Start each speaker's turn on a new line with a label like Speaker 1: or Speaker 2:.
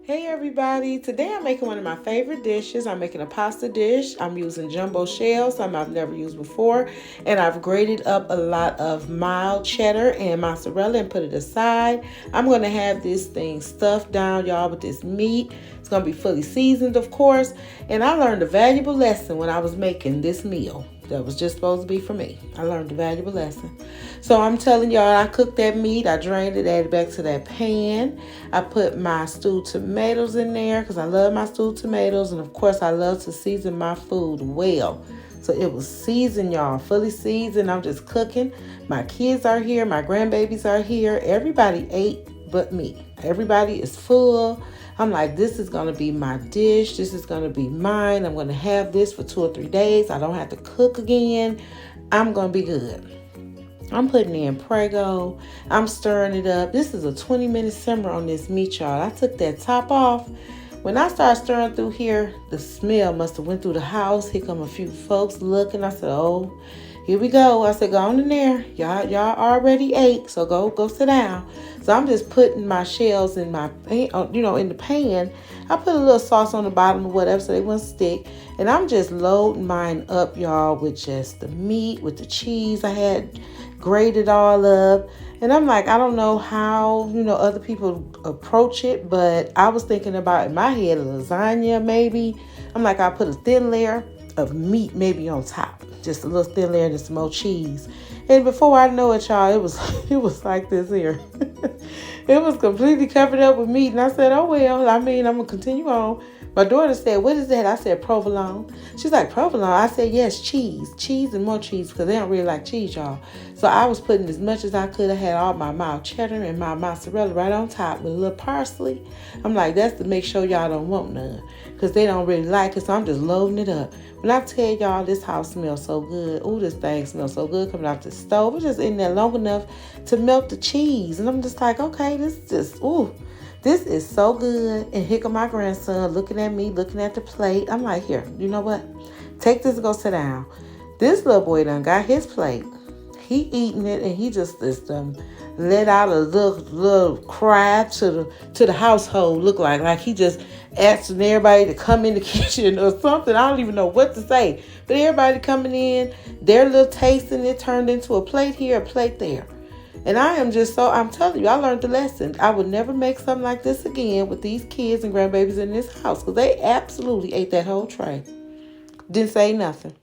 Speaker 1: Hey everybody, today I'm making one of my favorite dishes. I'm making a pasta dish. I'm using jumbo shells, something I've never used before. And I've grated up a lot of mild cheddar and mozzarella and put it aside. I'm going to have this thing stuffed down, y'all, with this meat. It's going to be fully seasoned, of course. And I learned a valuable lesson when I was making this meal that was just supposed to be for me. I learned a valuable lesson. So I'm telling y'all, I cooked that meat. I drained it, added back to that pan. I put my stewed tomatoes in there because I love my stewed tomatoes. And of course, I love to season my food well. So it was seasoned, y'all, fully seasoned. I'm just cooking. My kids are here. My grandbabies are here. Everybody ate but me. Everybody is full. I'm like, this is going to be my dish. This is going to be mine. I'm going to have this for 2 or 3 days. I don't have to cook again. I'm going to be good. I'm putting in Prego. I'm stirring it up. This is a 20-minute simmer on this meat, y'all. I took that top off. When I started stirring through here, the smell must have went through the house. Here come a few folks looking. I said, oh, here we go. I said, go on in there. Y'all already ate, so go sit down. So I'm just putting my shells in my pan, in the pan. I put a little sauce on the bottom or whatever so they wouldn't stick. And I'm just loading mine up, y'all, with just the meat, with the cheese I had grated all up. And I'm like, I don't know how, other people approach it, but I was thinking about, in my head, a lasagna maybe. I'm like, I'll put a thin layer of meat maybe on top. Just a little thin layer and some more cheese. And before I know it, y'all, it was like this here. It was completely covered up with meat. And I said, oh, well, I'm going to continue on. My daughter said, what is that? I said, provolone. She's like, provolone? I said, yes, cheese. Cheese and more cheese because they don't really like cheese, y'all. So I was putting as much as I could. I had all my mild cheddar and my mozzarella right on top with a little parsley. I'm like, that's to make sure y'all don't want none because they don't really like it. So I'm just loading it up. When I tell y'all this house smells so good. Oh, this thing smells so good coming off the stove. It's just in there long enough to melt the cheese. And I'm just like, okay, this is so good. And here come my grandson looking at me, looking at the plate. I'm like, here, you know what? Take this and go sit down. This little boy done got his plate. He eating it and he just let out a little cry to the household. Look like he just asking everybody to come in the kitchen or something. I don't even know what to say. But everybody coming in, their little tasting it turned into a plate here, a plate there. And I'm telling you, I learned the lesson. I would never make something like this again with these kids and grandbabies in this house because they absolutely ate that whole tray. Didn't say nothing.